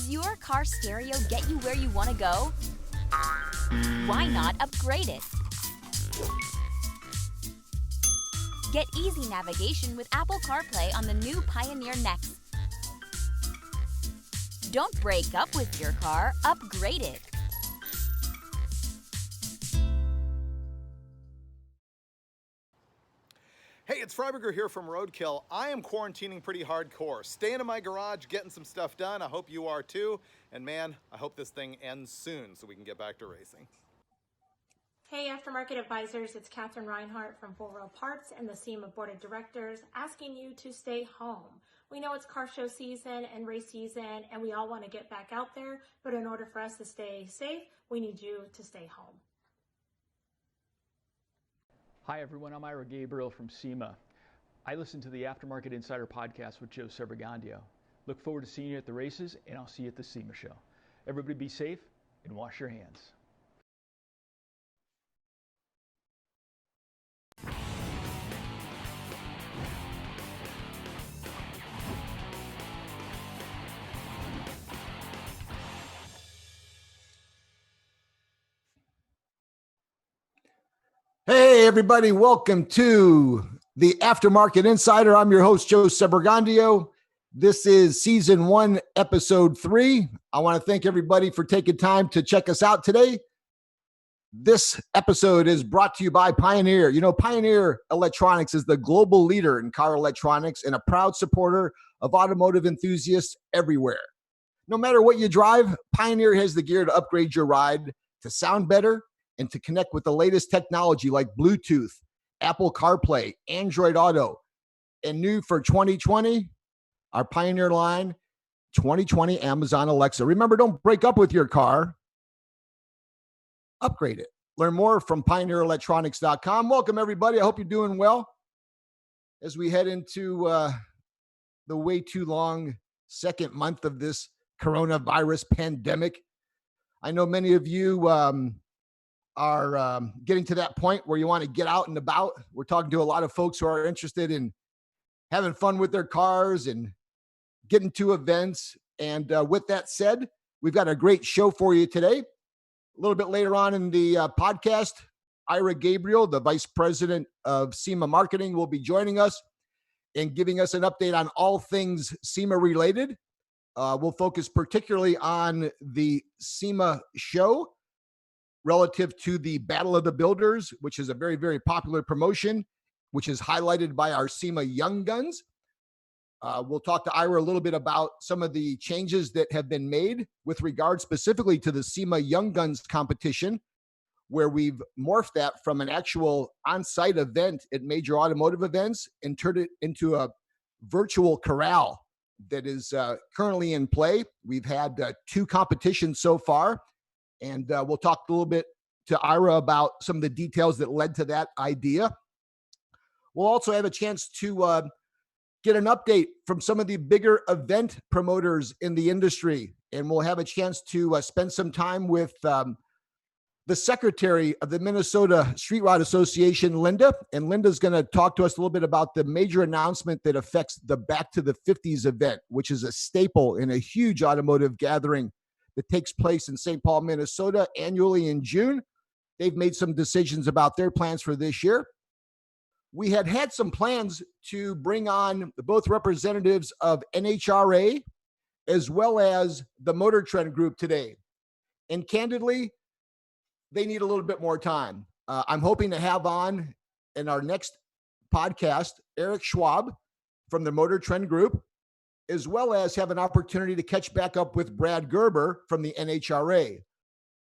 Does your car stereo get you where you want to go? Why not upgrade it? Get easy navigation with Apple CarPlay on the new Pioneer Next. Don't break up with your car, upgrade it. Hey, it's Freiberger here from Roadkill. I am quarantining pretty hardcore. Staying in my garage, getting some stuff done. I hope you are too. And man, I hope this thing ends soon so we can get back to racing. Hey, Aftermarket Advisors, it's Catherine Reinhardt from Full Row Parts and the Sema Board of Directors asking you to stay home. We know it's car show season and race season, and we all want to get back out there, but in order for us to stay safe, we need you to stay home. Hi everyone, I'm Gabriel from Sema. I listen to the Aftermarket Insider podcast with Joe Sebergandio. Look forward to seeing you at the races, and I'll see you at the Sema show. Everybody be safe and wash your hands. Hey, everybody. Welcome to the Aftermarket Insider. I'm your host, Joe Sebergandio. This is season 1, episode 3. I want to thank everybody for taking time to check us out today. This episode is brought to you by Pioneer. You know, Pioneer Electronics is the global leader in car electronics and a proud supporter of automotive enthusiasts everywhere. No matter what you drive, Pioneer has the gear to upgrade your ride to sound better and to connect with the latest technology like Bluetooth, Apple CarPlay, Android Auto. And new for 2020, our Pioneer line, 2020 Amazon Alexa. Remember, don't break up with your car. Upgrade it. Learn more from pioneerelectronics.com. Welcome, everybody. I hope you're doing well as we head into the way too long second month of this coronavirus pandemic. I know many of you are getting to that point where you want to get out and about. We're talking to a lot of folks who are interested in having fun with their cars and getting to events. And with that said, we've got a great show for you today. A little bit later on in the podcast, Gabriel, the Vice President of Sema Marketing, will be joining us and giving us an update on all things Sema related. We'll focus particularly on the Sema show relative to the Battle of the Builders, which is a very, very popular promotion, which is highlighted by our Sema Young Guns. We'll talk to Ira a little bit about some of the changes that have been made with regard specifically to the Sema Young Guns competition, where we've morphed that from an actual on-site event at major automotive events and turned it into a virtual corral that is currently in play. We've had 2 competitions so far. And we'll talk a little bit to Ira about some of the details that led to that idea. We'll also have a chance to get an update from some of the bigger event promoters in the industry. And we'll have a chance to spend some time with the secretary of the Minnesota Street Rod Association, Linda. And Linda's going to talk to us a little bit about the major announcement that affects the Back to the 50s event, which is a staple in a huge automotive gathering that takes place in St. Paul, Minnesota, annually in June. They've made some decisions about their plans for this year. We had some plans to bring on both representatives of NHRA as well as the Motor Trend Group today. And candidly, they need a little bit more time. I'm hoping to have on in our next podcast, Eric Schwab from the Motor Trend Group, as well as have an opportunity to catch back up with Brad Gerber from the NHRA.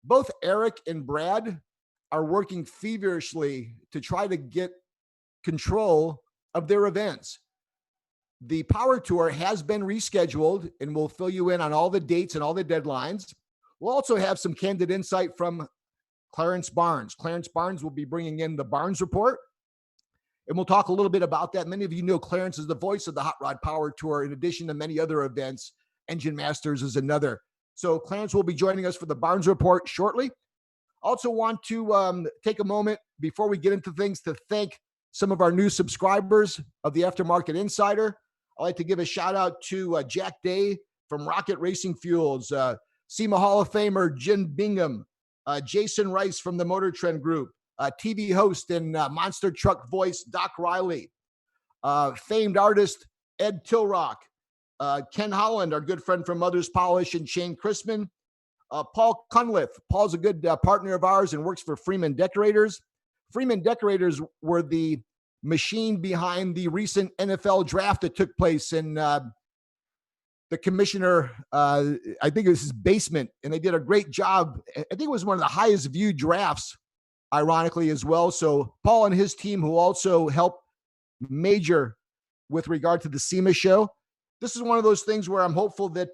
Both Eric and Brad are working feverishly to try to get control of their events. The Power Tour has been rescheduled, and we'll fill you in on all the dates and all the deadlines. We'll also have some candid insight from Clarence Barnes. Clarence Barnes will be bringing in the Barnes Report, and we'll talk a little bit about that. Many of you know Clarence is the voice of the Hot Rod Power Tour, in addition to many other events. Engine Masters is another. So Clarence will be joining us for the Barnes Report shortly. Also want to take a moment before we get into things to thank some of our new subscribers of the Aftermarket Insider. I'd like to give a shout out to Jack Day from Rocket Racing Fuels, SEMA Hall of Famer Jim Bingham, Jason Rice from the Motor Trend Group, TV host and monster truck voice Doc Riley, famed artist Ed Tilrock, Ken Holland, our good friend from Mother's Polish, and Shane Chrisman, Paul Cunliffe. Paul's a good partner of ours and works for Freeman Decorators. Freeman Decorators were the machine behind the recent NFL draft that took place in the commissioner, I think it was his basement, and they did a great job. I think it was one of the highest viewed drafts, ironically, as well. So Paul and his team, who also helped major with regard to the SEMA show. This is one of those things where I'm hopeful that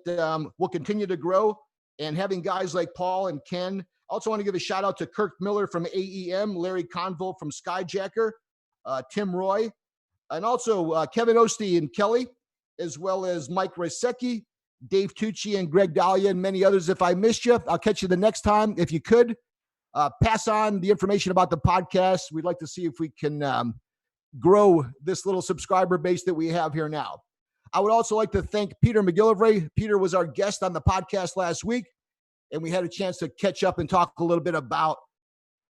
we'll continue to grow, and having guys like Paul and Ken. Also want to give a shout out to Kirk Miller from AEM, Larry Conville from Skyjacker, Tim Roy, and also Kevin Ostie and Kelly, as well as Mike Resecki, Dave Tucci, and Greg Dahlia, and many others. If I missed you, I'll catch you the next time. If you could, pass on the information about the podcast. We'd like to see if we can grow this little subscriber base that we have here now. I would also like to thank Peter McGillivray. Peter was our guest on the podcast last week, and we had a chance to catch up and talk a little bit about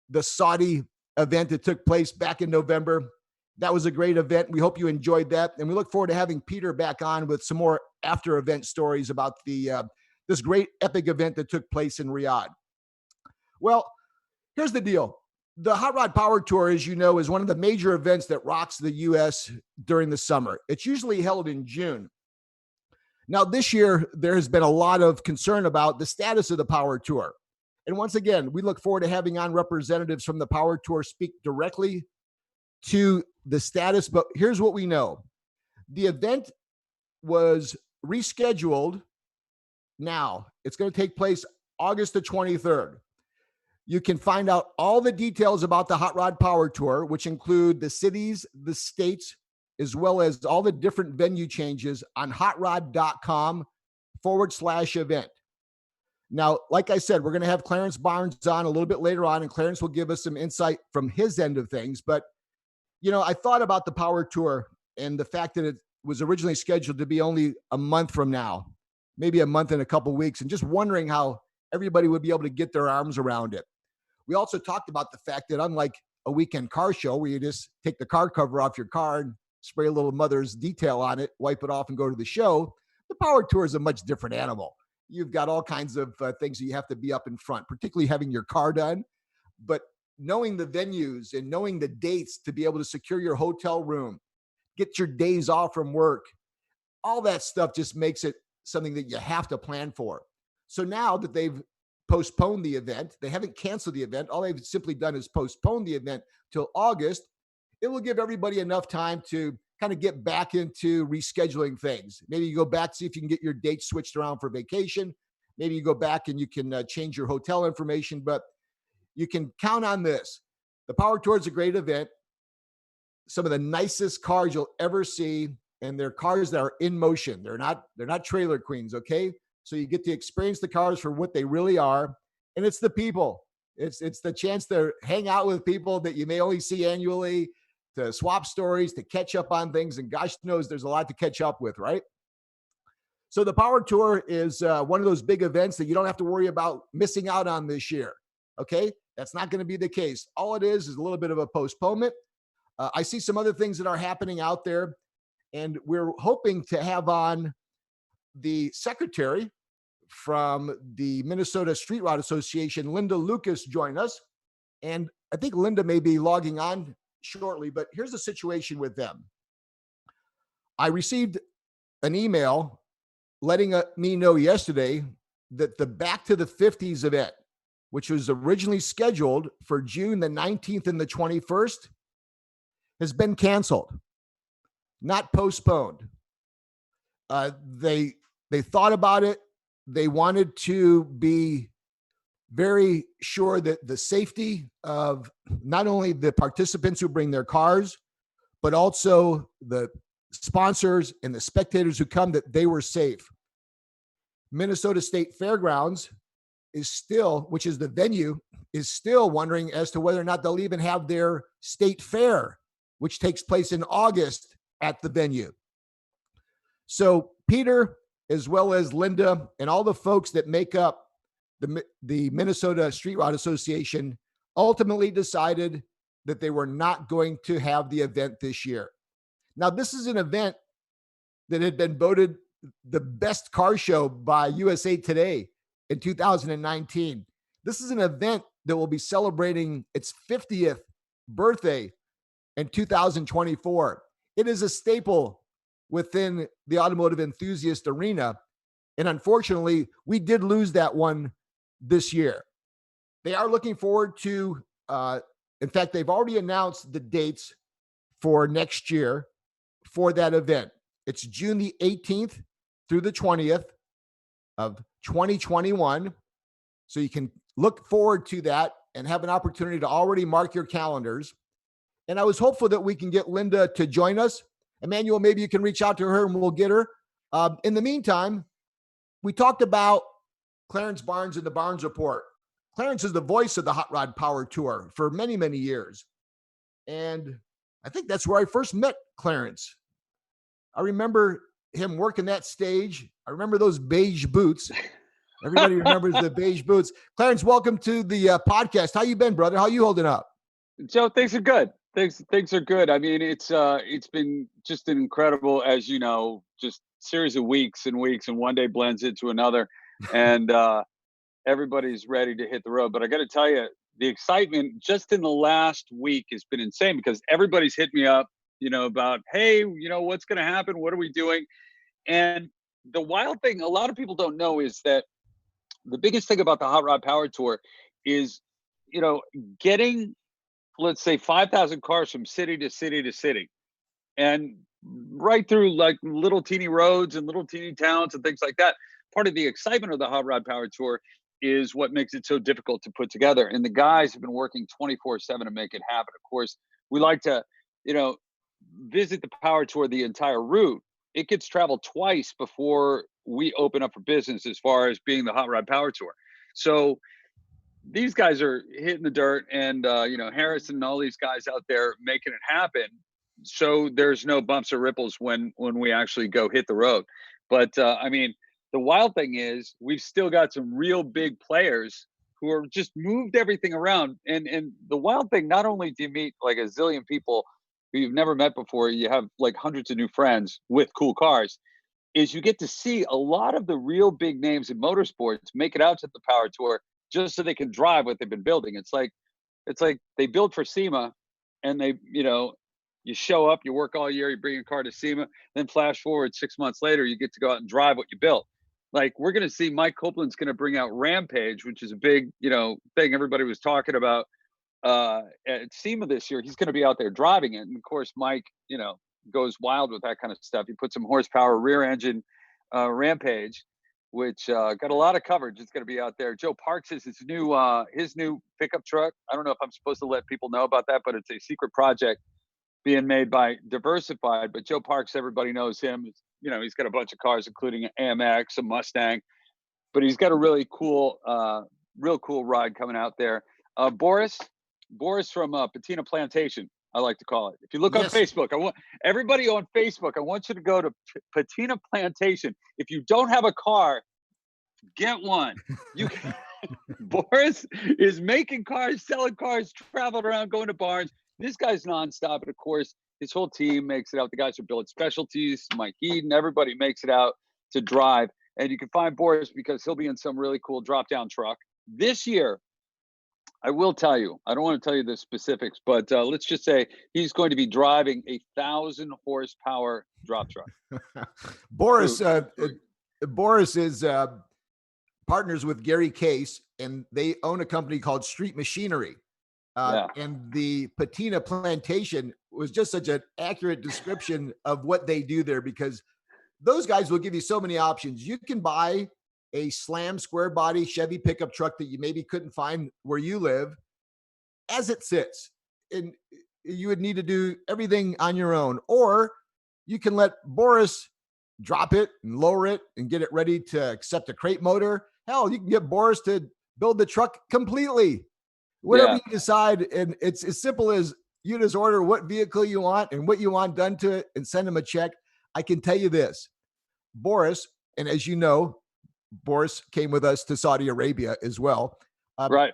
the Saudi event that took place back in November. That was a great event. We hope you enjoyed that, and we look forward to having Peter back on with some more after-event stories about the this great epic event that took place in Riyadh. Well, here's the deal. The Hot Rod Power Tour, as you know, is one of the major events that rocks the U.S. during the summer. It's usually held in June. Now, this year, there has been a lot of concern about the status of the Power Tour. And once again, we look forward to having on representatives from the Power Tour speak directly to the status. But here's what we know. The event was rescheduled now. It's going to take place August the 23rd. You can find out all the details about the Hot Rod Power Tour, which include the cities, the states, as well as all the different venue changes on hotrod.com/event. Now, like I said, we're going to have Clarence Barnes on a little bit later on, and Clarence will give us some insight from his end of things. But, you know, I thought about the Power Tour and the fact that it was originally scheduled to be only a month from now, maybe a month and a couple weeks, and just wondering how everybody would be able to get their arms around it. We also talked about the fact that unlike a weekend car show where you just take the car cover off your car and spray a little mother's detail on it, wipe it off, and go to the show, the Power Tour is a much different animal. You've got all kinds of things that you have to be up in front, particularly having your car done. But knowing the venues and knowing the dates to be able to secure your hotel room, get your days off from work, all that stuff just makes it something that you have to plan for. So now that they've postponed the event, they haven't canceled the event. All they've simply done is postpone the event till August. It will give everybody enough time to kind of get back into rescheduling things. Maybe you go back, see if you can get your dates switched around for vacation. Maybe you go back and you can change your hotel information, but you can count on this. The Power Tour is a great event. Some of the nicest cars you'll ever see, and they're cars that are in motion. They're not trailer queens, okay? So you get to experience the cars for what they really are. And it's the people. It's the chance to hang out with people that you may only see annually, to swap stories, to catch up on things. And gosh knows there's a lot to catch up with, right? So the Power Tour is one of those big events that you don't have to worry about missing out on this year, okay? That's not going to be the case. All it is a little bit of a postponement. I see some other things that are happening out there, and we're hoping to have on the secretary from the Minnesota Street Rod Association, Linda Lucas, join us. And I think Linda may be logging on shortly, but here's the situation with them. I received an email letting me know yesterday that the Back to the 50s event, which was originally scheduled for June the 19th and the 21st, has been canceled, not postponed. They thought about it. They wanted to be very sure that the safety of not only the participants who bring their cars, but also the sponsors and the spectators who come, that they were safe. Minnesota State Fairgrounds is still, which is the venue, is still wondering as to whether or not they'll even have their state fair, which takes place in August at the venue. So Peter as well as Linda and all the folks that make up the Minnesota Street Rod Association, ultimately decided that they were not going to have the event this year. Now, this is an event that had been voted the best car show by USA Today in 2019. This is an event that will be celebrating its 50th birthday in 2024. It is a staple within the automotive enthusiast arena. And unfortunately, we did lose that one this year. They are looking forward to, in fact, they've already announced the dates for next year for that event. It's June the 18th through the 20th of 2021. So you can look forward to that and have an opportunity to already mark your calendars. And I was hopeful that we can get Linda to join us. Emmanuel, maybe you can reach out to her and we'll get her. In the meantime, we talked about Clarence Barnes and the Barnes Report. Clarence is the voice of the Hot Rod Power Tour for many, many years. And I think that's where I first met Clarence. I remember him working that stage. I remember those beige boots. Everybody remembers the beige boots. Clarence, welcome to the podcast. How you been, brother? How you holding up? Joe, things are good. Things are good. I mean, it's been just an incredible, as you know, just series of weeks and weeks, and one day blends into another, and everybody's ready to hit the road. But I got to tell you, the excitement just in the last week has been insane because everybody's hit me up, about, hey, what's going to happen? What are we doing? And the wild thing a lot of people don't know is that the biggest thing about the Hot Rod Power Tour is, getting, let's say, 5,000 cars from city to city to city, and right through like little teeny roads and little teeny towns and things like that. Part of the excitement of the Hot Rod Power Tour is what makes it so difficult to put together. And the guys have been working 24/7 to make it happen. Of course, we like to, visit the Power Tour, the entire route. It gets traveled twice before we open up for business as far as being the Hot Rod Power Tour. So these guys are hitting the dirt, and Harrison and all these guys out there making it happen. So there's no bumps or ripples when we actually go hit the road. But I mean, the wild thing is we've still got some real big players who are just moved everything around. And the wild thing, not only do you meet like a zillion people who you've never met before, you have like hundreds of new friends with cool cars, is you get to see a lot of the real big names in motorsports make it out to the Power Tour just so they can drive what they've been building. It's like they build for Sema, and they, you show up, you work all year, you bring a car to Sema, then flash forward 6 months later, you get to go out and drive what you built. Like, we're going to see Mike Copeland's going to bring out Rampage, which is a big, thing everybody was talking about at SEMA this year. He's going to be out there driving it. And of course, Mike, goes wild with that kind of stuff. He put some horsepower rear engine Rampage, which got a lot of coverage. It's going to be out there. Joe Parks is his new pickup truck. I don't know if I'm supposed to let people know about that, but it's a secret project being made by Diversified. But Joe Parks, everybody knows him. He's got a bunch of cars, including an AMX, a Mustang, but he's got a really cool, real cool ride coming out there. Boris from Patina Plantation, I like to call it. If you look on Facebook, I want everybody on Facebook, I want you to go to Patina Plantation. If you don't have a car, get one. You can, Boris is making cars, selling cars, traveling around, going to barns. This guy's nonstop. And of course, his whole team makes it out. The guys who build specialties, Mike Eden, everybody makes it out to drive. And you can find Boris because he'll be in some really cool drop-down truck. This year, I will tell you, I don't want to tell you the specifics, but let's just say he's going to be driving a 1,000 horsepower drop truck. Boris is partners with Gary Case, and they own a company called Street Machinery. And the Patina Plantation was just such an accurate description of what they do there, because those guys will give you so many options. You can buy a slam square body Chevy pickup truck that you maybe couldn't find where you live as it sits, and you would need to do everything on your own, or you can let Boris drop it and lower it and get it ready to accept a crate motor. Hell, you can get Boris to build the truck completely. Whatever you decide, and it's as simple as you just order what vehicle you want and what you want done to it and send them a check. I can tell you this, Boris And as you know, Boris came with us to Saudi Arabia as well. Right.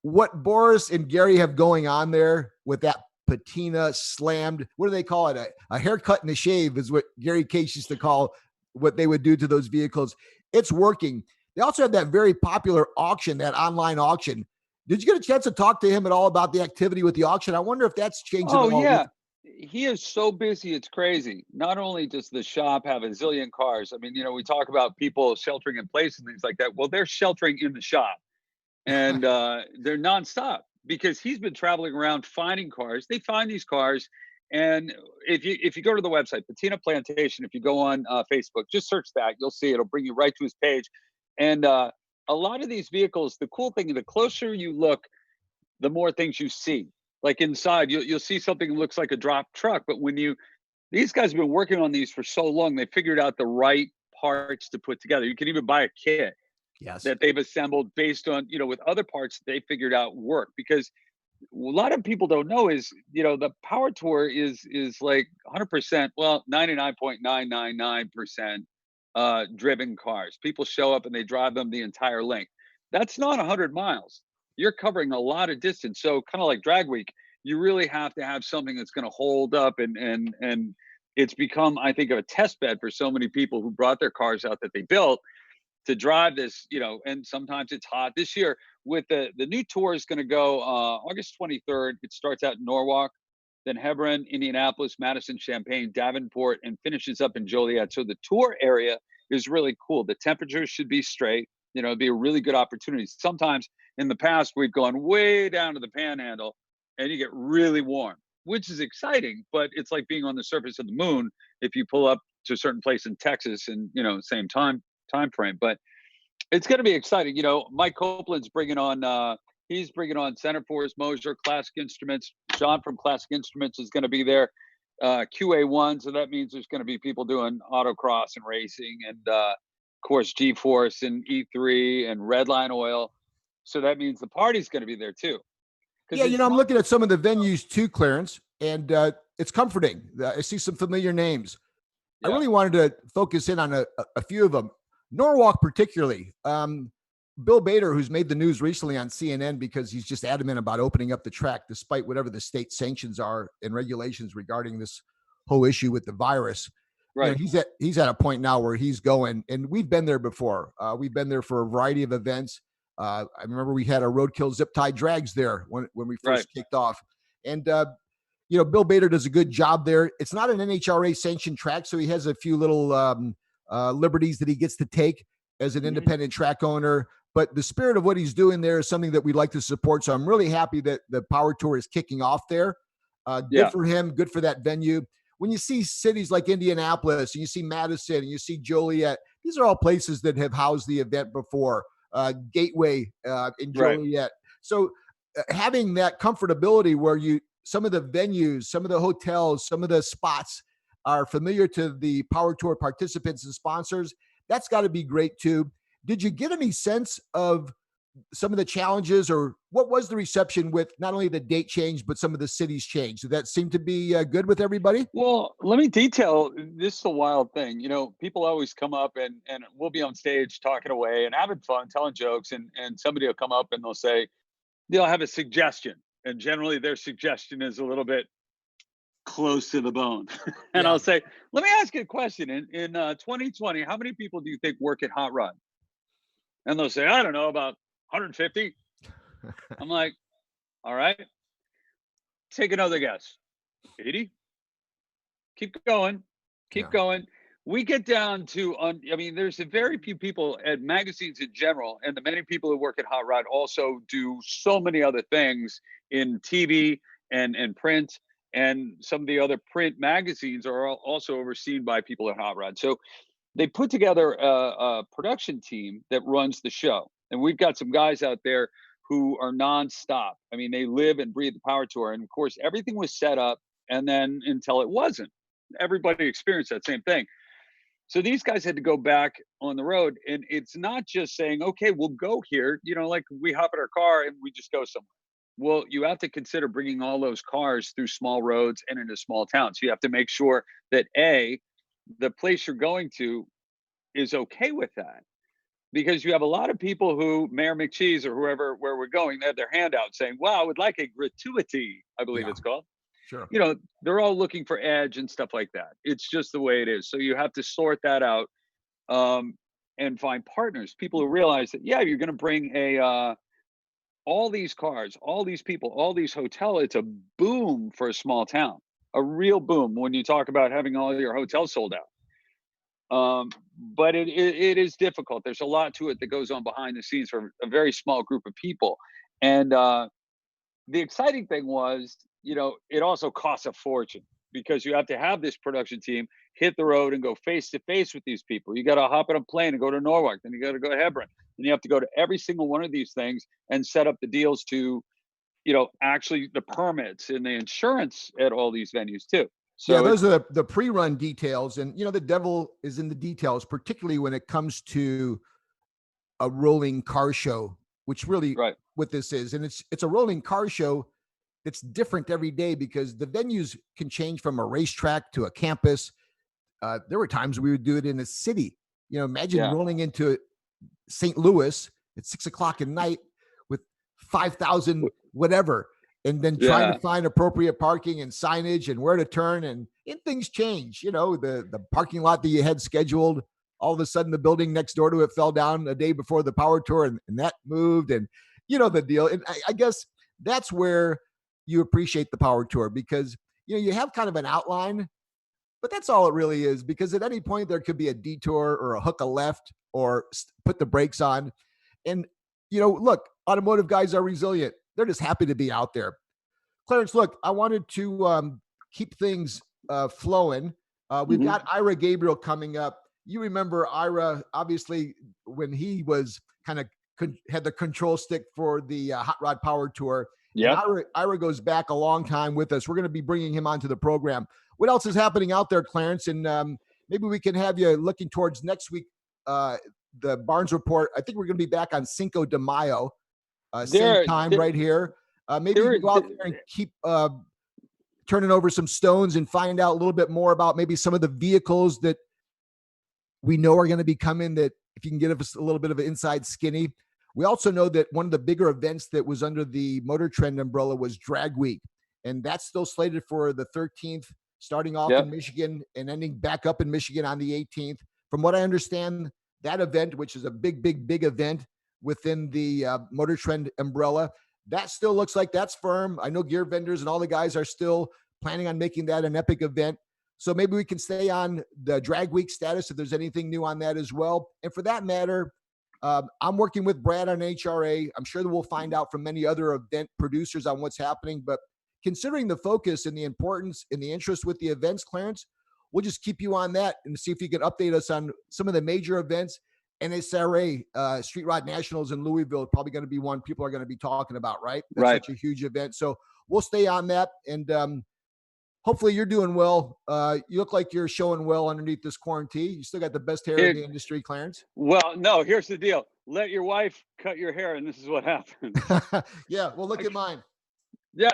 What Boris and Gary have going on there with that patina slammed, what do they call it? A haircut and a shave is what Gary Case used to call what they would do to those vehicles. It's working. They also have that very popular auction, that online auction. Did you get a chance to talk to him at all about the activity with the auction? I wonder if that's changed at all. Oh, yeah. He is so busy, it's crazy. Not only does the shop have a zillion cars, I mean, we talk about people sheltering in place and things like that. Well, they're sheltering in the shop, and they're nonstop because he's been traveling around finding cars. They find these cars, and if you go to the website, Patina Plantation, if you go on Facebook, just search that, you'll see it'll bring you right to his page. And a lot of these vehicles, the cool thing, the closer you look, the more things you see. Like inside, you'll see something that looks like a drop truck, but these guys have been working on these for so long, they figured out the right parts to put together. You can even buy a kit that they've assembled based on, with other parts they figured out work. Because a lot of people don't know is, the Power Tour is like 100%, well, 99.999% driven cars. People show up and they drive them the entire length. That's not 100 miles. You're covering a lot of distance. So kind of like drag week, you really have to have something that's going to hold up, and it's become, I think, a test bed for so many people who brought their cars out that they built to drive this, and sometimes it's hot. This year with the new tour is going to go August 23rd. It starts out in Norwalk, then Hebron, Indianapolis, Madison, Champaign, Davenport, and finishes up in Joliet. So the tour area is really cool. The temperatures should be straight. It'd be a really good opportunity. Sometimes in the past, we've gone way down to the Panhandle and you get really warm, which is exciting, but it's like being on the surface of the moon if you pull up to a certain place in Texas and, same time frame. But it's going to be exciting. Mike Copeland's bringing on, he's bringing on Center Force, Moser, Classic Instruments. John from Classic Instruments is going to be there. QA1, so that means there's going to be people doing autocross and racing, and of course G-Force and E3 and Redline Oil. So that means the party's going to be there too. Yeah, I'm looking at some of the venues too, Clarence, and it's comforting. I see some familiar names. Yeah. I really wanted to focus in on a few of them. Norwalk particularly. Bill Bader, who's made the news recently on CNN because he's just adamant about opening up the track despite whatever the state sanctions are and regulations regarding this whole issue with the virus. Right. He's at a point now where he's going, and we've been there before. We've been there for a variety of events. I remember we had a roadkill zip tie drags there when we first kicked off. And, Bill Bader does a good job there. It's not an NHRA sanctioned track, so he has a few little liberties that he gets to take as an independent track owner. But the spirit of what he's doing there is something that we'd like to support. So I'm really happy that the Power Tour is kicking off there. Good for him. Good for that venue. When you see cities like Indianapolis, and you see Madison, and you see Joliet, these are all places that have housed the event before. Gateway in Joliet. Right. So having that comfortability where some of the venues, some of the hotels, some of the spots are familiar to the Power Tour participants and sponsors, that's got to be great too. Did you get any sense of some of the challenges, or what was the reception with not only the date change, but some of the cities change? Did that seem to be good with everybody? Well, let me detail. This is a wild thing. People always come up and we'll be on stage talking away and having fun, telling jokes, and somebody will come up and they'll have a suggestion. And generally their suggestion is a little bit close to the bone. And I'll say, let me ask you a question. In 2020, how many people do you think work at Hot Rod? And they'll say, I don't know, about 150. I'm like, all right, take another guess. 80. Keep going. We get down to, there's a very few people at magazines in general, and the many people who work at Hot Rod also do so many other things in TV and print, and some of the other print magazines are also overseen by people at Hot Rod. So they put together a production team that runs the show. And we've got some guys out there who are nonstop. They live and breathe the Power Tour. And of course, everything was set up, and then until it wasn't. Everybody experienced that same thing. So these guys had to go back on the road. And it's not just saying, okay, we'll go here. Like we hop in our car and we just go somewhere. Well, you have to consider bringing all those cars through small roads and into small towns. You have to make sure that the place you're going to is okay with that, because you have a lot of people who, Mayor McCheese or whoever, where we're going, they have their hand out saying, "Wow, I would like a gratuity," I believe Yeah, it's called. sure. They're all looking for edge and stuff like that. It's just the way it is. So you have to sort that out, and find partners, people who realize that, yeah, you're going to bring all these cars, all these people, all these hotels. It's a boom for a small town, a real boom when you talk about having all your hotels sold out. But it is difficult. There's a lot to it that goes on behind the scenes for a very small group of people. And the exciting thing was, it also costs a fortune, because you have to have this production team hit the road and go face to face with these people. You got to hop on a plane and go to Norwalk, then you got to go to Hebron, and you have to go to every single one of these things and set up the deals to, actually the permits and the insurance at all these venues too. So yeah, those are the pre-run details, and the devil is in the details, particularly when it comes to a rolling car show, which really right. what this is. And it's a rolling car show that's different every day, because the venues can change from a racetrack to a campus. There were times we would do it in a city. Imagine rolling into St. Louis at 6:00 at night with 5,000 whatever, and then trying to find appropriate parking and signage and where to turn, and things change. The parking lot that you had scheduled, all of a sudden the building next door to it fell down a day before the power tour, and that moved, and the deal. And I guess that's where you appreciate the power tour, because you have kind of an outline, but that's all it really is, because at any point there could be a detour or a hook a left or put the brakes on. And look, automotive guys are resilient. They're just happy to be out there. Clarence, look, I wanted to keep things flowing. We've got Ira Gabriel coming up. You remember Ira, obviously, when he was kind of had the control stick for the Hot Rod Power Tour. Yeah. Ira goes back a long time with us. We're going to be bringing him onto the program. What else is happening out there, Clarence? And maybe we can have you looking towards next week, the Barnes Report. I think we're going to be back on Cinco de Mayo, same time right here. Maybe you can go out there and keep turning over some stones and find out a little bit more about maybe some of the vehicles that we know are going to be coming, that if you can give us a little bit of an inside skinny. We also know that one of the bigger events that was under the Motor Trend umbrella was Drag Week, and that's still slated for the 13th, starting off in Michigan and ending back up in Michigan on the 18th. From what I understand, that event, which is a big event within the Motor Trend umbrella, that still looks like that's firm. I know gear vendors and all the guys are still planning on making that an epic event. So maybe we can stay on the Drag Week status if there's anything new on that as well. And for that matter, I'm working with Brad on HRA. I'm sure that we'll find out from many other event producers on what's happening. But considering the focus and the importance and the interest with the events, Clarence, we'll just keep you on that and see if you can update us on some of the major events. NSRA, Street Rod Nationals in Louisville, probably going to be one people are going to be talking about, right? That's such a huge event. So we'll stay on that. And hopefully you're doing well. You look like you're showing well underneath this quarantine. You still got the best hair in the industry, Clarence. Well, no, here's the deal. Let your wife cut your hair, and this is what happens. Yeah, well, look at mine. Yeah.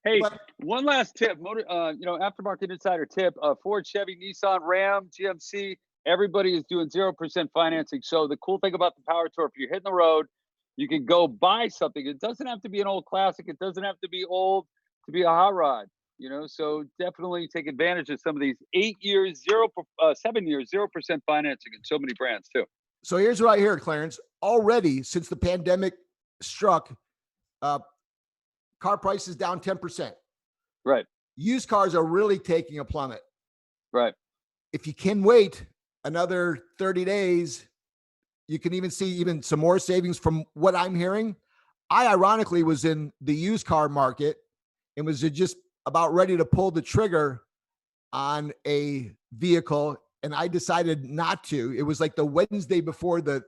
Hey, one last tip. Aftermarket Insider tip. Ford, Chevy, Nissan, Ram, GMC, everybody is doing 0% financing. So the cool thing about the Power Tour, if you're hitting the road, you can go buy something. It doesn't have to be an old classic. It doesn't have to be old to be a hot rod. So definitely take advantage of some of these 7 years, 0% financing in so many brands too. So here's what I hear, Clarence. Already since the pandemic struck, car prices down 10%. Right. Used cars are really taking a plummet. Right. If you can wait another 30 days, you can even see some more savings from what I'm hearing. I ironically was in the used car market and was just about ready to pull the trigger on a vehicle, and I decided not to. It was like the Wednesday before that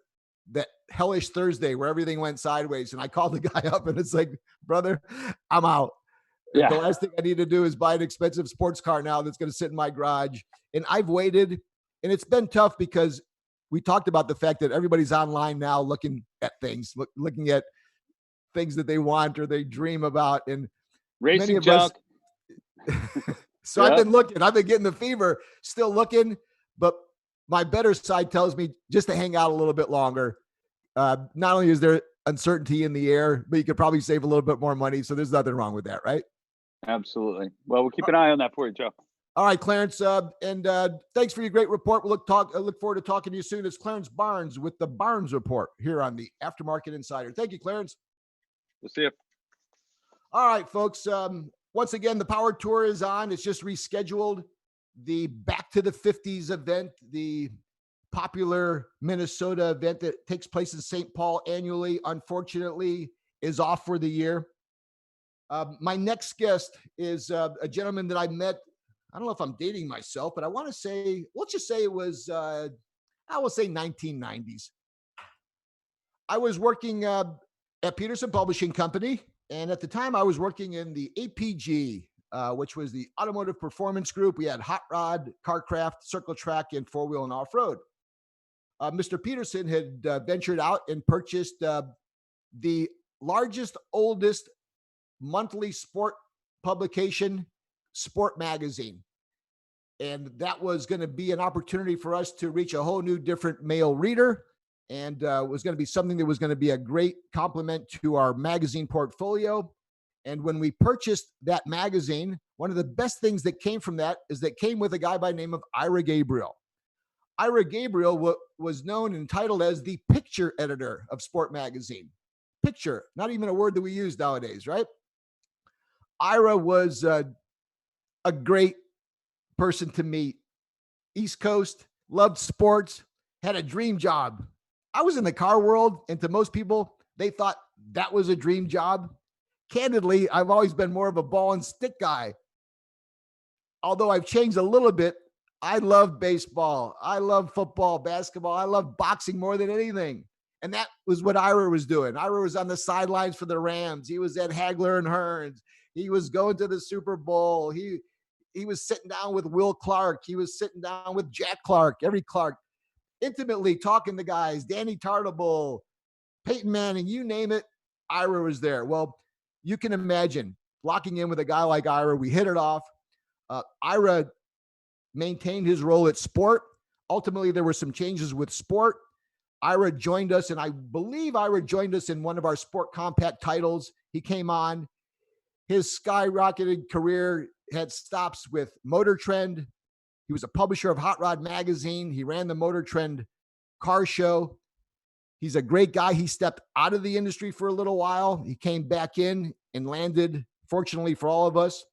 hellish Thursday where everything went sideways, and I called the guy up and it's like, brother, I'm out. Yeah. The last thing I need to do is buy an expensive sports car now that's going to sit in my garage. And I've waited, and it's been tough because we talked about the fact that everybody's online now looking at things, looking at things that they want or they dream about. And racing junk. So I've been getting the fever, still looking, but my better side tells me just to hang out a little bit longer. Not only is there uncertainty in the air, but you could probably save a little bit more money. So there's nothing wrong with that, right? Absolutely. Well, we'll keep an eye on that for you, Joe. All right, Clarence, and thanks for your great report. We'll look forward to talking to you soon. It's Clarence Barnes with the Barnes Report here on the Aftermarket Insider. Thank you, Clarence. We'll see you. All right, folks. Once again, the Power Tour is on. It's just rescheduled. The Back to the 50s event, the popular Minnesota event that takes place in St. Paul annually, unfortunately, is off for the year. My next guest is a gentleman that I met. I don't know if I'm dating myself, but I want to say, let's just say it was, I will say 1990s. I was working at Peterson Publishing Company. And at the time I was working in the APG, which was the Automotive Performance Group. We had Hot Rod, Carcraft, Circle Track, and Four Wheel and Off-Road. Mr. Peterson had ventured out and purchased the largest, oldest monthly sport publication, Sport Magazine. And that was going to be an opportunity for us to reach a whole new different male reader, and was going to be something that was going to be a great complement to our magazine portfolio. And when we purchased that magazine, one of the best things that came from that is that came with a guy by the name of Ira Gabriel. Ira Gabriel was known and titled as the picture editor of Sport Magazine. Picture, not even a word that we use nowadays, right? Ira was a great person to meet. East Coast, loved sports, had a dream job. I was in the car world, and to most people, they thought that was a dream job. Candidly, I've always been more of a ball and stick guy. Although I've changed a little bit, I love baseball. I love football, basketball. I love boxing more than anything. And that was what Ira was doing. Ira was on the sidelines for the Rams. He was at Hagler and Hearns. He was going to the Super Bowl. He was sitting down with Will Clark. He was sitting down with Jack Clark, every Clark, intimately talking to guys, Danny Tartable, Peyton Manning, you name it, Ira was there. Well, you can imagine locking in with a guy like Ira. We hit it off. Ira maintained his role at Sport. Ultimately, there were some changes with Sport. Ira joined us, and I believe Ira joined us in one of our Sport Compact titles. He came on. His skyrocketed career had stops with Motor Trend. He was a publisher of Hot Rod Magazine. He ran the Motor Trend car show. He's a great guy. He stepped out of the industry for a little while. He came back in and landed, fortunately for all of us,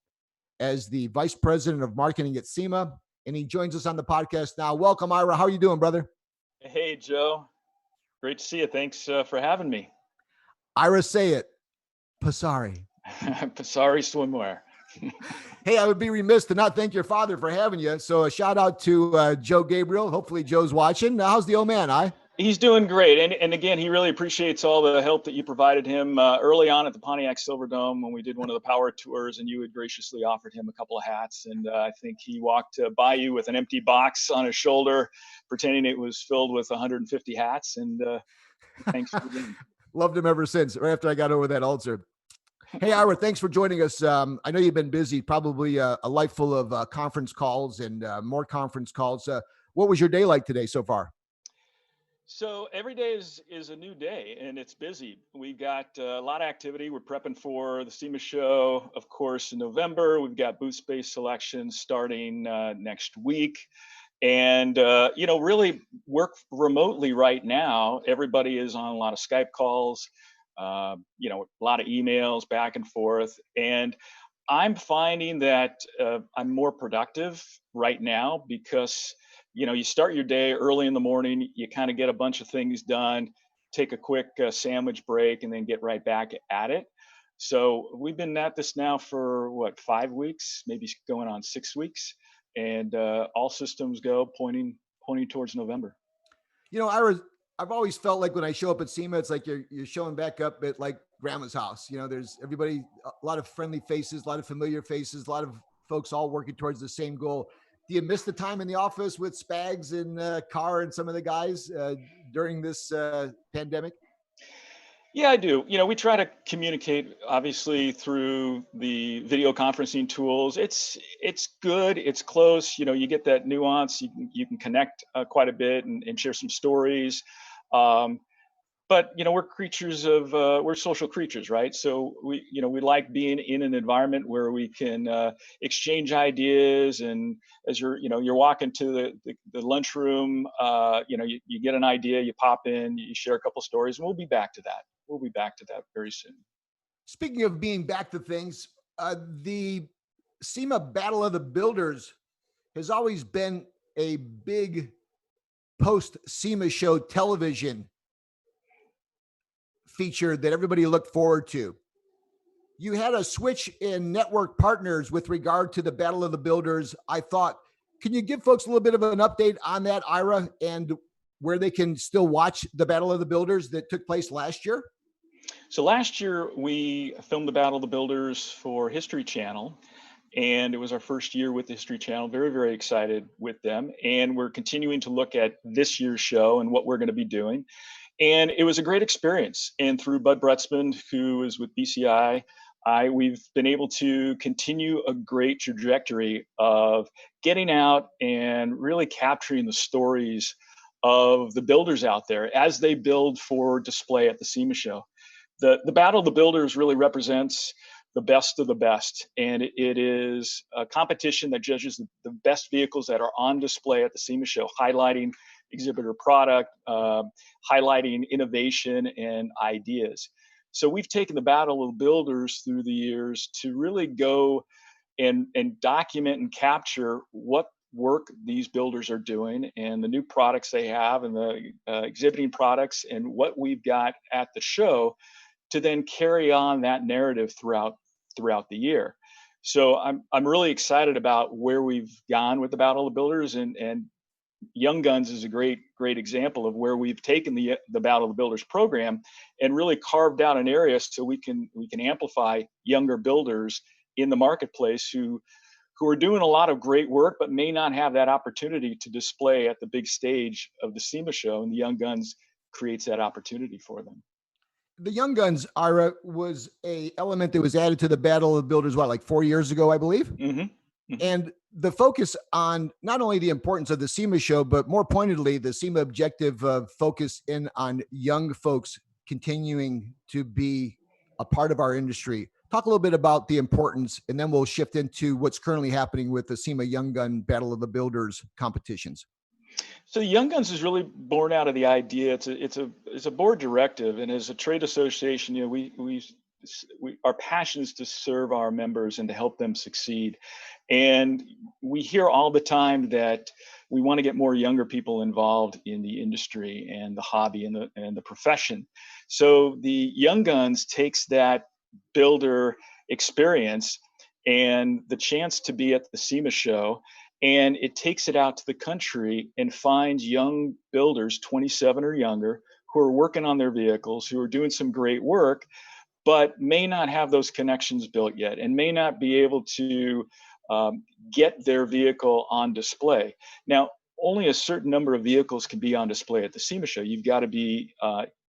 as the vice president of marketing at Sema. And he joins us on the podcast now. Welcome, Ira. How are you doing, brother? Hey, Joe. Great to see you. Thanks for having me. Ira, say it. Pasari. Pasari swimwear. Hey, I would be remiss to not thank your father for having you. So a shout out to Joe Gabriel. Hopefully Joe's watching. How's the old man, He's doing great. And again, he really appreciates all the help that you provided him early on at the Pontiac Silverdome when we did one of the power tours, and you had graciously offered him a couple of hats. And I think he walked by you with an empty box on his shoulder, pretending it was filled with 150 hats. And thanks for doing. Loved him ever since, right after I got over that ulcer. Hey, Ira, thanks for joining us. I know you've been busy, probably a life full of conference calls and more conference calls. What was your day like today so far? So every day is a new day, and it's busy. We've got a lot of activity. We're prepping for the SEMA show, of course, in November. We've got booth space selection starting next week. And, really work remotely right now. Everybody is on a lot of Skype calls. A lot of emails back and forth. And I'm finding that I'm more productive right now because, you start your day early in the morning, you kind of get a bunch of things done, take a quick sandwich break, and then get right back at it. So we've been at this now for 5 weeks, maybe going on 6 weeks, and all systems go pointing towards November. Ira, I've always felt like when I show up at SEMA, it's like you're showing back up at like grandma's house. There's everybody, a lot of friendly faces, a lot of familiar faces, a lot of folks all working towards the same goal. Do you miss the time in the office with Spags and Carr and some of the guys during this pandemic? Yeah, I do. We try to communicate obviously through the video conferencing tools. It's good. It's close. You get that nuance. You can connect quite a bit and share some stories. Um, but we're social creatures, right? So we like being in an environment where we can exchange ideas. And as you're walking to the lunchroom, you get an idea, you pop in, you share a couple stories, and we'll be back to that very soon. Speaking of being back to things, the SEMA Battle of the Builders has always been a big post SEMA show television feature that everybody looked forward to. You had a switch in network partners with regard to the Battle of the Builders. I thought, can you give folks a little bit of an update on that, Ira, and where they can still watch the Battle of the Builders that took place last year? So last year we filmed the Battle of the Builders for History Channel, and it was our first year with the History Channel. Very, very excited with them. And we're continuing to look at this year's show and what we're going to be doing. And it was a great experience. And through Bud Bretzman, who is with BCI, we've been able to continue a great trajectory of getting out and really capturing the stories of the builders out there as they build for display at the SEMA show. The Battle of the Builders really represents the best of the best, and it is a competition that judges the best vehicles that are on display at the SEMA show, highlighting exhibitor product, highlighting innovation and ideas. So we've taken the Battle of the Builders through the years to really go and document and capture what work these builders are doing and the new products they have and the exhibiting products and what we've got at the show, to then carry on that narrative throughout the year. So I'm really excited about where we've gone with the Battle of the Builders, and Young Guns is a great example of where we've taken the Battle of the Builders program and really carved out an area so we can amplify younger builders in the marketplace who are doing a lot of great work but may not have that opportunity to display at the big stage of the SEMA show, and the Young Guns creates that opportunity for them. The Young Guns, Ira, was a element that was added to the Battle of the Builders, like 4 years ago, I believe? Mm-hmm. Mm-hmm. And the focus on not only the importance of the SEMA show, but more pointedly, the SEMA objective of focus in on young folks continuing to be a part of our industry. Talk a little bit about the importance, and then we'll shift into what's currently happening with the SEMA Young Gun Battle of the Builders competitions. So Young Guns is really born out of the idea. It's a board directive, and as a trade association, our passion is to serve our members and to help them succeed. And we hear all the time that we want to get more younger people involved in the industry and the hobby and the profession. So the Young Guns takes that builder experience and the chance to be at the SEMA show, and it takes it out to the country and finds young builders, 27 or younger, who are working on their vehicles, who are doing some great work, but may not have those connections built yet and may not be able to get their vehicle on display. Now, only a certain number of vehicles can be on display at the SEMA show. You've got to be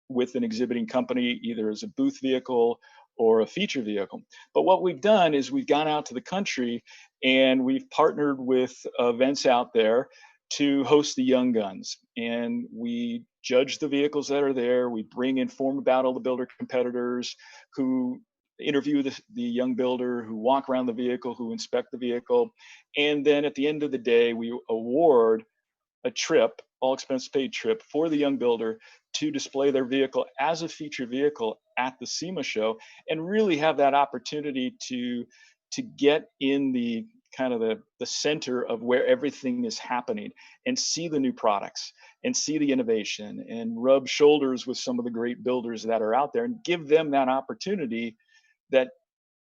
with an exhibiting company, either as a booth vehicle or a feature vehicle. But what we've done is we've gone out to the country and we've partnered with events out there to host the Young Guns. And we judge the vehicles that are there. We bring in former Battle of the Builder competitors who interview the young builder, who walk around the vehicle, who inspect the vehicle. And then at the end of the day, we award a trip, all expense paid trip, for the young builder to display their vehicle as a feature vehicle at the SEMA show, and really have that opportunity to get in the kind of the center of where everything is happening and see the new products and see the innovation and rub shoulders with some of the great builders that are out there and give them that opportunity that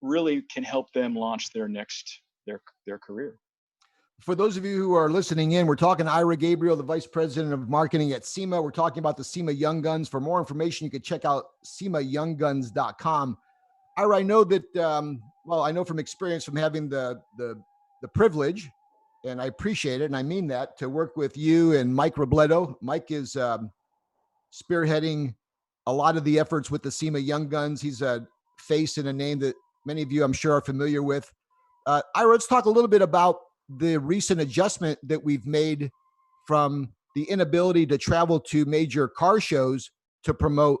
really can help them launch their career. For those of you who are listening in, we're talking to Ira Gabriel, the Vice President of Marketing at SEMA. We're talking about the SEMA Young Guns. For more information, you can check out SEMAYoungGuns.com. Ira, I know that, I know from experience from having the privilege, and I appreciate it, and I mean that, to work with you and Mike Robledo. Mike is spearheading a lot of the efforts with the Sema Young Guns. He's a face and a name that many of you, I'm sure, are familiar with. Ira, let's talk a little bit about the recent adjustment that we've made from the inability to travel to major car shows to promote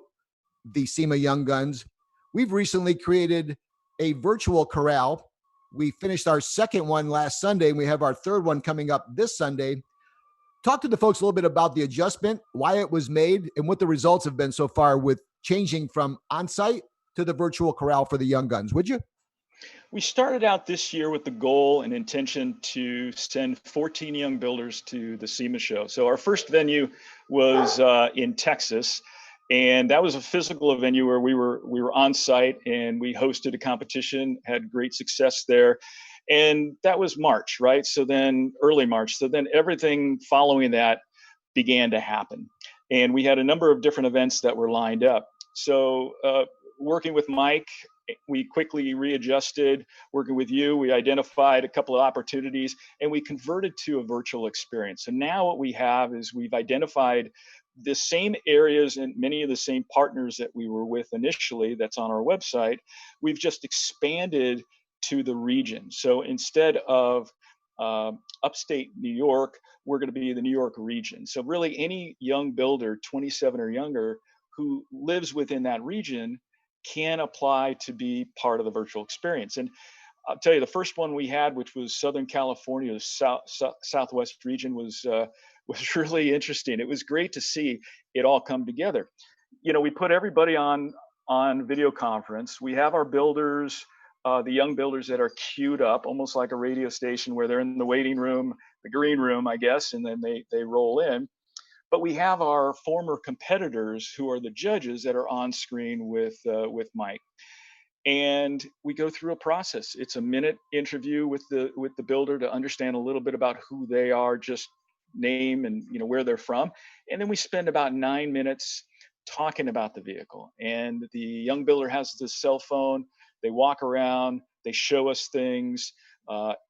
the Sema Young Guns. We've recently created a virtual corral. We finished our second one last Sunday, and we have our third one coming up this Sunday. Talk to the folks a little bit about the adjustment, why it was made, and what the results have been so far with changing from on-site to the virtual corral for the Young Guns, would you? We started out this year with the goal and intention to send 14 young builders to the Sema show. So our first venue was in Texas, and that was a physical venue where we were on site, and we hosted a competition, had great success there. And that was March, right? So then early March. So then everything following that began to happen. And we had a number of different events that were lined up. So working with Mike, we quickly readjusted. Working with you, we identified a couple of opportunities, and we converted to a virtual experience. So now what we have is we've identified the same areas and many of the same partners that we were with initially that's on our website. We've just expanded to the region. So instead of upstate New York, we're going to be the New York region. So really any young builder, 27 or younger, who lives within that region can apply to be part of the virtual experience. And I'll tell you, the first one we had, which was Southern California, Southwest region, was really interesting. It was great to see it all come together. You know, we put everybody on video conference. We have our builders, the young builders that are queued up, almost like a radio station where they're in the waiting room, the green room, I guess, and then they roll in. But we have our former competitors who are the judges that are on screen with Mike. And we go through a process. It's a minute interview with the builder to understand a little bit about who they are, just name and where they're from. And then we spend about 9 minutes talking about the vehicle. And the young builder has the cell phone. They walk around, they show us things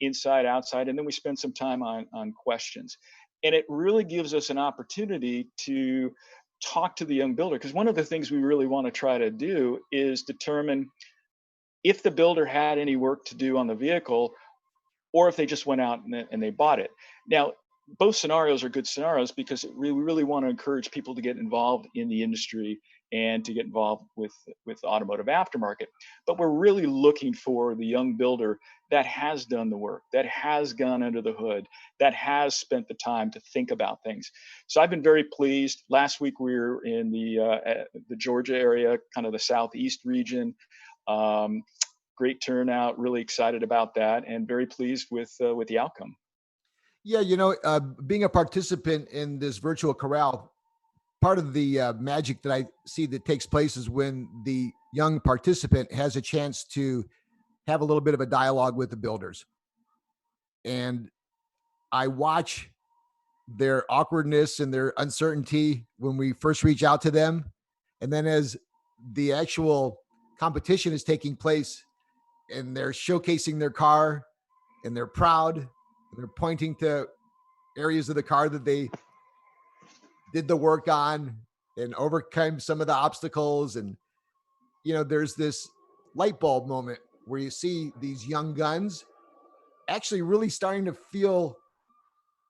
inside, outside, and then we spend some time on questions. And it really gives us an opportunity to talk to the young builder, because one of the things we really want to try to do is determine if the builder had any work to do on the vehicle, or if they just went out and they bought it. Now, both scenarios are good scenarios because we really want to encourage people to get involved in the industry and to get involved with automotive aftermarket. But we're really looking for the young builder that has done the work, that has gone under the hood, that has spent the time to think about things. So I've been very pleased. Last week we were in the Georgia area, kind of the southeast region. Great turnout, really excited about that, and very pleased with the outcome. Yeah, being a participant in this virtual corral, part of the magic that I see that takes place is when the young participant has a chance to have a little bit of a dialogue with the builders. And I watch their awkwardness and their uncertainty when we first reach out to them. And then as the actual competition is taking place and they're showcasing their car and they're proud and they're pointing to areas of the car that they did the work on and overcome some of the obstacles. And, there's this light bulb moment where you see these young guns actually really starting to feel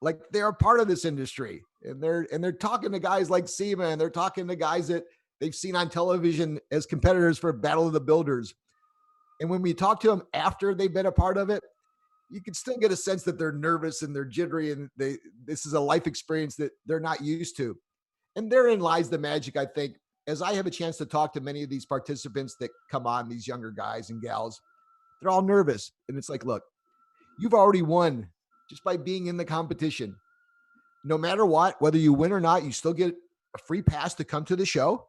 like they're a part of this industry. And they're talking to guys like Sema, and they're talking to guys that they've seen on television as competitors for Battle of the Builders. And when we talk to them after they've been a part of it, you can still get a sense that they're nervous and they're jittery, and this is a life experience that they're not used to. And therein lies the magic, I think, as I have a chance to talk to many of these participants that come on, these younger guys and gals. They're all nervous. And it's like, look, you've already won just by being in the competition. No matter what, whether you win or not, you still get a free pass to come to the show.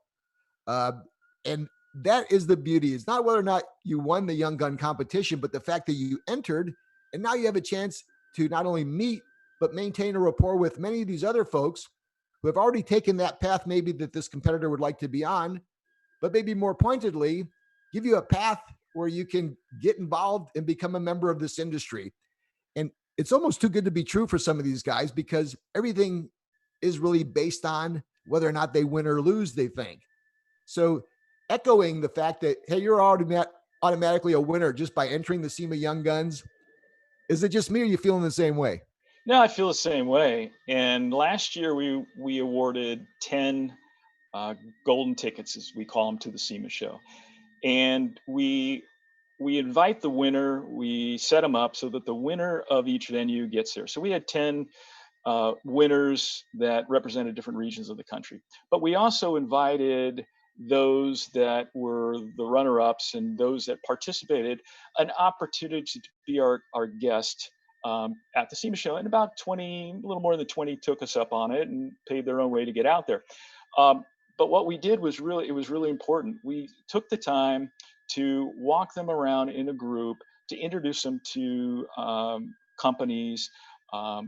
And that is the beauty. It's not whether or not you won the Young Gun competition, but the fact that you entered, and now you have a chance to not only meet, but maintain a rapport with many of these other folks who have already taken that path maybe that this competitor would like to be on, but maybe more pointedly, give you a path where you can get involved and become a member of this industry. And it's almost too good to be true for some of these guys, because everything is really based on whether or not they win or lose, they think. So echoing the fact that, hey, you're automatically a winner just by entering the SEMA Young Guns. Is it just me, or are you feeling the same way? No, I feel the same way. And last year we awarded 10 golden tickets, as we call them, to the SEMA show. And we invite the winner, we set them up so that the winner of each venue gets there. So we had 10 winners that represented different regions of the country. But we also invited those that were the runner-ups and those that participated an opportunity to be our guest at the SEMA show. And about 20, a little more than 20 took us up on it and paid their own way to get out there. But what we did was it was really important. We took the time to walk them around in a group, to introduce them to companies.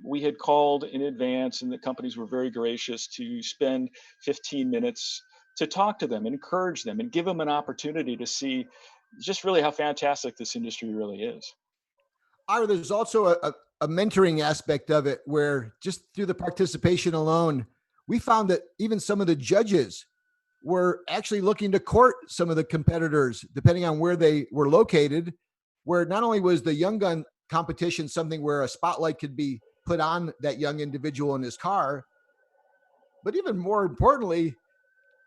We had called in advance, and the companies were very gracious to spend 15 minutes to talk to them, encourage them, and give them an opportunity to see just really how fantastic this industry really is. Ira, there's also a mentoring aspect of it where just through the participation alone, we found that even some of the judges were actually looking to court some of the competitors, depending on where they were located, where not only was the young gun competition something where a spotlight could be put on that young individual in his car, but even more importantly,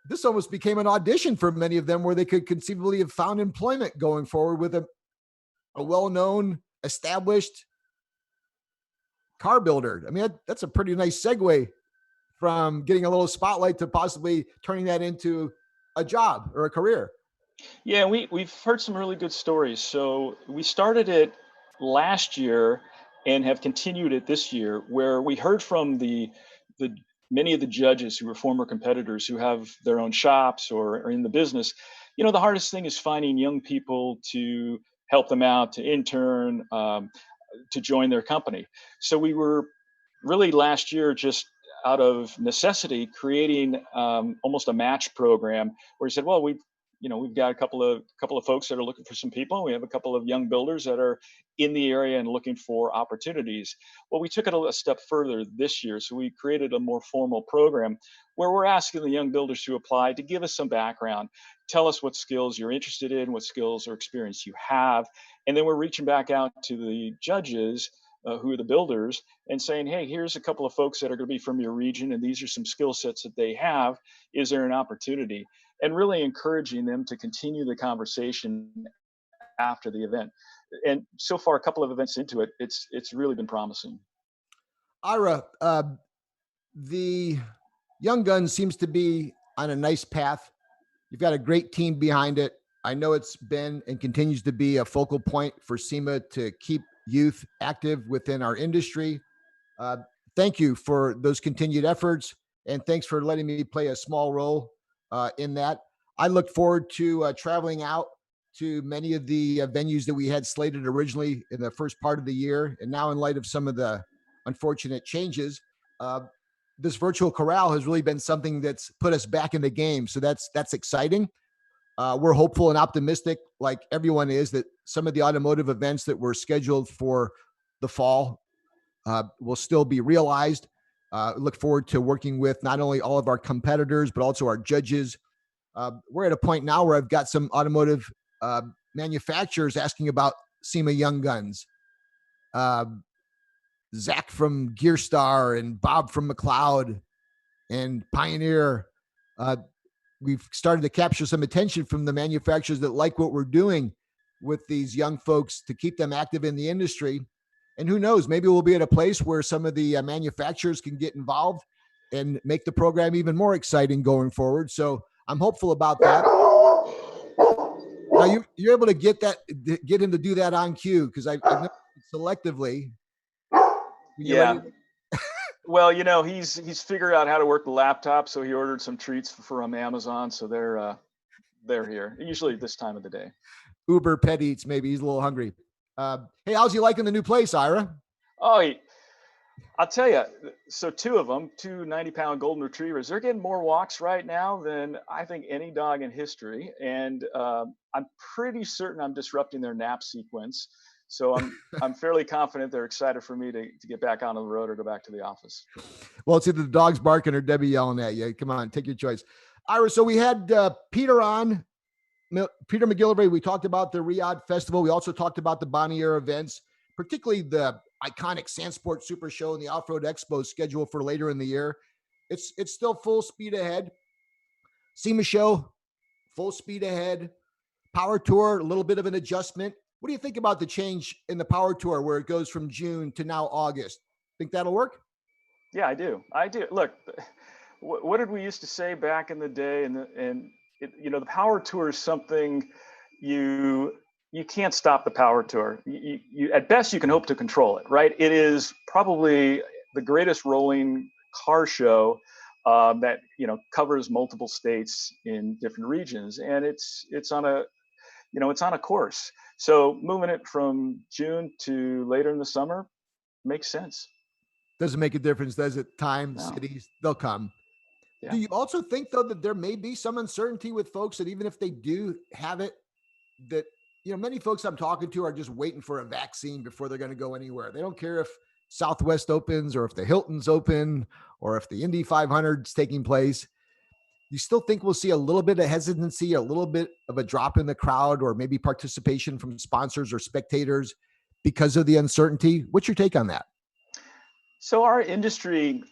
this almost became an audition for many of them where they could conceivably have found employment going forward with a well-known, established car builder. I mean, that's a pretty nice segue from getting a little spotlight to possibly turning that into a job or a career. Yeah, we've heard some really good stories. So we started it last year and have continued it this year, where we heard from the many of the judges who were former competitors who have their own shops or are in the business. You know, the hardest thing is finding young people to help them out, to intern, to join their company. So we were really last year just out of necessity creating almost a match program where he said, well, we've got a couple of folks that are looking for some people. We have a couple of young builders that are in the area and looking for opportunities. Well, we took it a step further this year. So we created a more formal program where we're asking the young builders to apply, to give us some background, tell us what skills you're interested in, what skills or experience you have. And then we're reaching back out to the judges who are the builders and saying, hey, here's a couple of folks that are going to be from your region, and these are some skill sets that they have. Is there an opportunity? And really encouraging them to continue the conversation after the event. And so far, a couple of events into it, it's really been promising. Ira, the Young Guns seems to be on a nice path. You've got a great team behind it. I know it's been and continues to be a focal point for SEMA to keep youth active within our industry. Thank you for those continued efforts, and thanks for letting me play a small role in that. I look forward to traveling out to many of the venues that we had slated originally in the first part of the year. And now, in light of some of the unfortunate changes, this virtual corral has really been something that's put us back in the game. So that's exciting. We're hopeful and optimistic, like everyone is, that some of the automotive events that were scheduled for the fall will still be realized. Look forward to working with not only all of our competitors, but also our judges. We're at a point now where I've got some automotive manufacturers asking about SEMA Young Guns. Zach from Gearstar and Bob from McLeod and Pioneer. We've started to capture some attention from the manufacturers that like what we're doing with these young folks to keep them active in the industry. And who knows, maybe we'll be at a place where some of the manufacturers can get involved and make the program even more exciting going forward. So I'm hopeful about that. Now you're able to get him to do that on cue, because I've noticed selectively. Yeah. Well, he's figured out how to work the laptop, so he ordered some treats from Amazon. So they're here usually this time of the day. Uber Pet Eats, maybe he's a little hungry. Hey, how's he liking the new place, Ira? Oh, I'll tell you. So two of them, 90-pound golden retrievers, they're getting more walks right now than I think any dog in history. And I'm pretty certain I'm disrupting their nap sequence. So I'm fairly confident they're excited for me to get back on the road or go back to the office. Well, it's either the dog's barking or Debbie yelling at you. Come on, take your choice. Ira, so we had Peter on, Peter McGillivray. We talked about the Riyadh Festival. We also talked about the Bonnier events, particularly the iconic Sandsport Super Show and the Off-Road Expo scheduled for later in the year. It's still full speed ahead. SEMA show, full speed ahead. Power Tour, a little bit of an adjustment. What do you think about the change in the Power Tour where it goes from June to now August? Think that'll work? Yeah, I do. Look, what did we used to say back in the day? The Power Tour is something you can't stop the Power Tour. You at best you can hope to control it, right? It is probably the greatest rolling car show that covers multiple states in different regions, and it's on a course. So moving it from June to later in the summer makes sense. Doesn't make a difference, does it? Time, No. cities, they'll come. Yeah. Do you also think, though, that there may be some uncertainty with folks that even if they do have it, that, many folks I'm talking to are just waiting for a vaccine before they're going to go anywhere. They don't care if Southwest opens or if the Hilton's open or if the Indy 500 is taking place. You still think we'll see a little bit of hesitancy, a little bit of a drop in the crowd, or maybe participation from sponsors or spectators because of the uncertainty? What's your take on that? So our industry,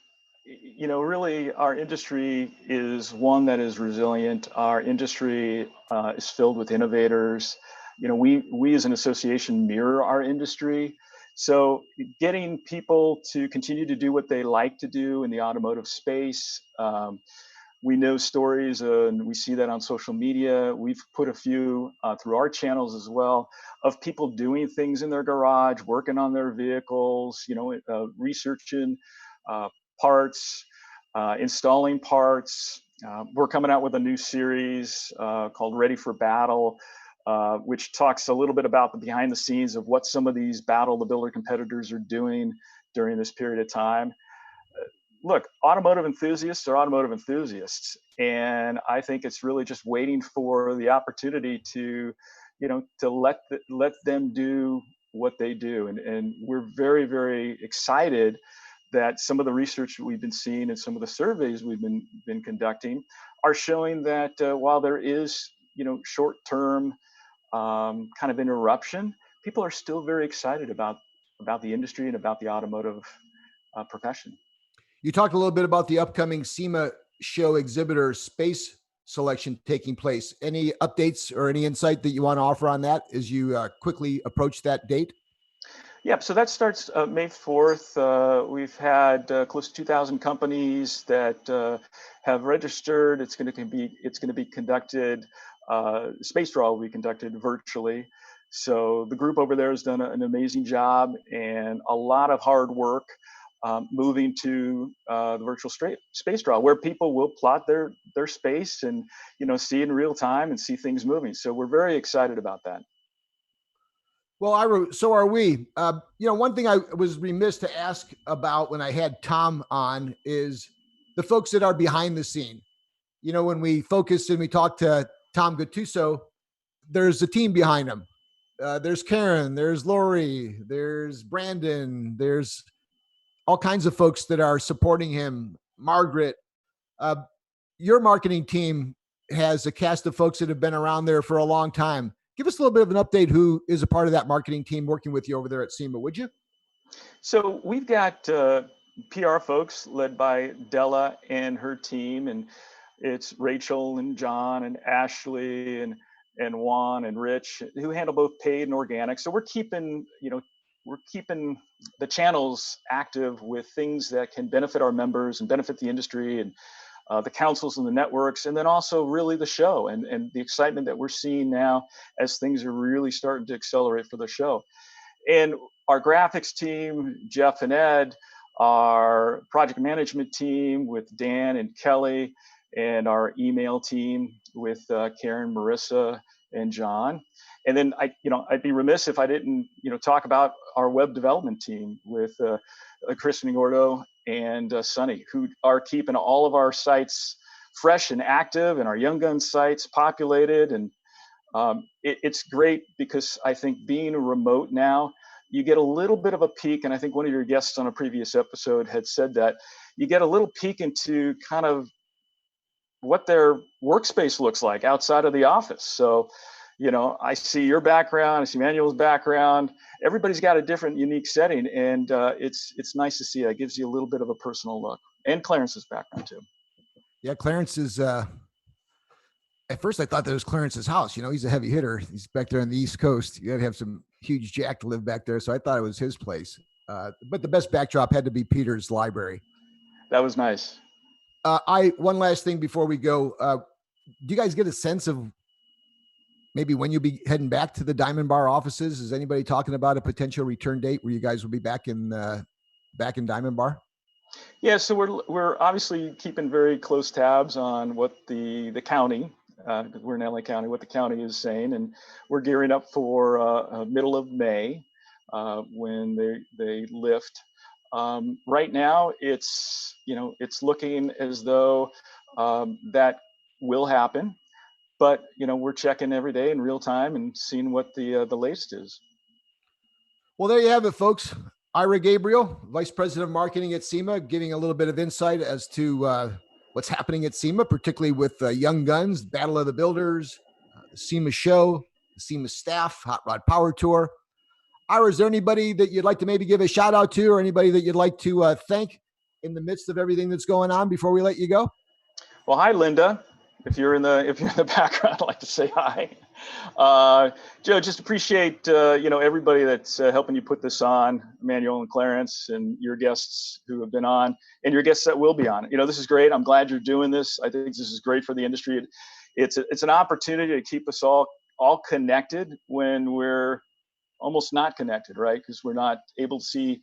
really our industry is one that is resilient. Our industry is filled with innovators. We as an association mirror our industry. So getting people to continue to do what they like to do in the automotive space, we know stories and we see that on social media. We've put a few through our channels as well of people doing things in their garage, working on their vehicles, researching parts, installing parts. We're coming out with a new series called Ready for Battle, which talks a little bit about the behind the scenes of what some of these Battle the Builder competitors are doing during this period of time. Look, automotive enthusiasts are automotive enthusiasts, and I think it's really just waiting for the opportunity to let them do what they do, and we're very, very excited that some of the research that we've been seeing and some of the surveys we've been conducting are showing that while there is short-term kind of interruption, people are still very excited about the industry and about the automotive profession. You talked a little bit about the upcoming SEMA show exhibitor space selection taking place. Any updates or any insight that you want to offer on that as you quickly approach that date? Yep. So that starts May 4th. We've had close to 2,000 companies that have registered. It's going to be conducted. Space Draw will be conducted virtually. So the group over there has done an amazing job and a lot of hard work. Moving to the virtual space draw, where people will plot their space and see in real time and see things moving. So we're very excited about that. Well, Ira, so are we. One thing I was remiss to ask about when I had Tom on is the folks that are behind the scene. When we focus and we talk to Tom Gattuso, there's a team behind him. There's Karen, there's Lori, there's Brandon, there's all kinds of folks that are supporting him. Margaret, your marketing team has a cast of folks that have been around there for a long time. Give us a little bit of an update who is a part of that marketing team working with you over there at SEMA, would you? So we've got PR folks led by Della and her team, and it's Rachel and John and Ashley and Juan and Rich who handle both paid and organic. So we're keeping the channels active with things that can benefit our members and benefit the industry and the councils and the networks, and then also really the show and the excitement that we're seeing now as things are really starting to accelerate for the show. And our graphics team, Jeff and Ed, our project management team with Dan and Kelly, and our email team with Karen, Marissa, and John. And then I'd be remiss if I didn't, talk about our web development team with Chris Nigordo and Sunny, who are keeping all of our sites fresh and active, and our Young Guns sites populated. And it's great because I think being remote now, you get a little bit of a peek. And I think one of your guests on a previous episode had said that you get a little peek into kind of what their workspace looks like outside of the office. So, I see your background, I see Manuel's background. Everybody's got a different, unique setting, and it's nice to see. That gives you a little bit of a personal look, and Clarence's background too. Yeah, Clarence is. At first, I thought that was Clarence's house. He's a heavy hitter. He's back there on the East Coast. You got to have some huge jack to live back there. So I thought it was his place. But the best backdrop had to be Peter's library. That was nice. One last thing before we go. Do you guys get a sense of maybe when you'll be heading back to the Diamond Bar offices? Is anybody talking about a potential return date where you guys will be back in Diamond Bar? Yeah, so we're obviously keeping very close tabs on what the county, because we're in LA County, what the county is saying, and we're gearing up for middle of May when they lift. Right now, it's looking as though that will happen, but we're checking every day in real time and seeing what the latest is. Well, there you have it, folks. Ira Gabriel, Vice President of Marketing at Sema, giving a little bit of insight as to what's happening at Sema, particularly with Young Guns, Battle of the Builders, the Sema Show, the Sema staff, Hot Rod Power Tour. Ira, is there anybody that you'd like to maybe give a shout out to, or anybody that you'd like to thank in the midst of everything that's going on before we let you go? Well, hi, Linda. If you're in the background, I'd like to say hi. Joe, just appreciate everybody that's helping you put this on, Manuel and Clarence, and your guests who have been on, and your guests that will be on. This is great. I'm glad you're doing this. I think this is great for the industry. It's an opportunity to keep us all connected when we're almost not connected, right? Because we're not able to see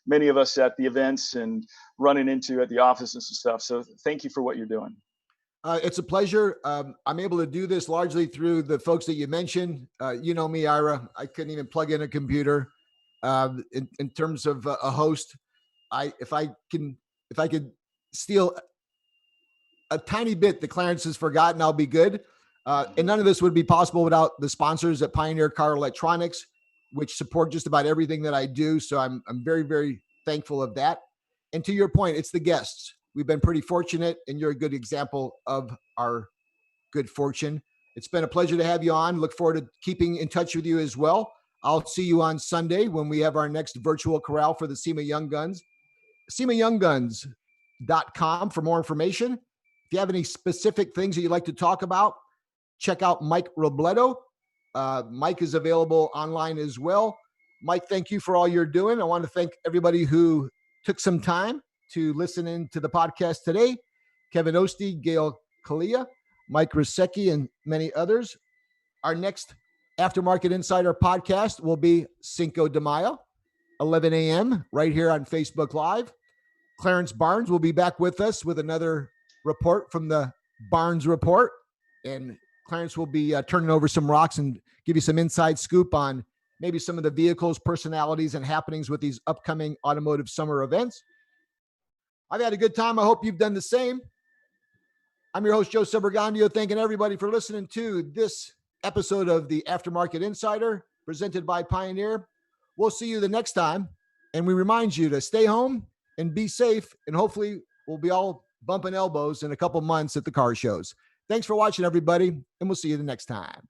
many of us at the events and running into at the offices and stuff. So thank you for what you're doing. It's a pleasure. I'm able to do this largely through the folks that you mentioned. You know me, Ira. I couldn't even plug in a computer. In terms of a host, if I could steal a tiny bit that Clarence has forgotten, I'll be good. And none of this would be possible without the sponsors at Pioneer Car Electronics, which support just about everything that I do. So I'm very, very thankful of that. And to your point, it's the guests. We've been pretty fortunate, and you're a good example of our good fortune. It's been a pleasure to have you on. Look forward to keeping in touch with you as well. I'll see you on Sunday when we have our next virtual corral for the Sema Young Guns. SemaYoungGuns.com for more information. If you have any specific things that you'd like to talk about, check out Mike Robledo. Mike is available online as well. Mike, thank you for all you're doing. I want to thank everybody who took some time to listen in to the podcast today. Kevin Ostie, Gail Kalia, Mike Rasecki, and many others. Our next Aftermarket Insider podcast will be Cinco de Mayo, 11 a.m. right here on Facebook Live. Clarence Barnes will be back with us with another report from the Barnes Report. And Clarence will be turning over some rocks and give you some inside scoop on maybe some of the vehicles, personalities, and happenings with these upcoming automotive summer events. I've had a good time. I hope you've done the same. I'm your host, Joe Sebergandio, thanking everybody for listening to this episode of the Aftermarket Insider presented by Pioneer. We'll see you the next time. And we remind you to stay home and be safe. And hopefully we'll be all bumping elbows in a couple months at the car shows. Thanks for watching, everybody. And we'll see you the next time.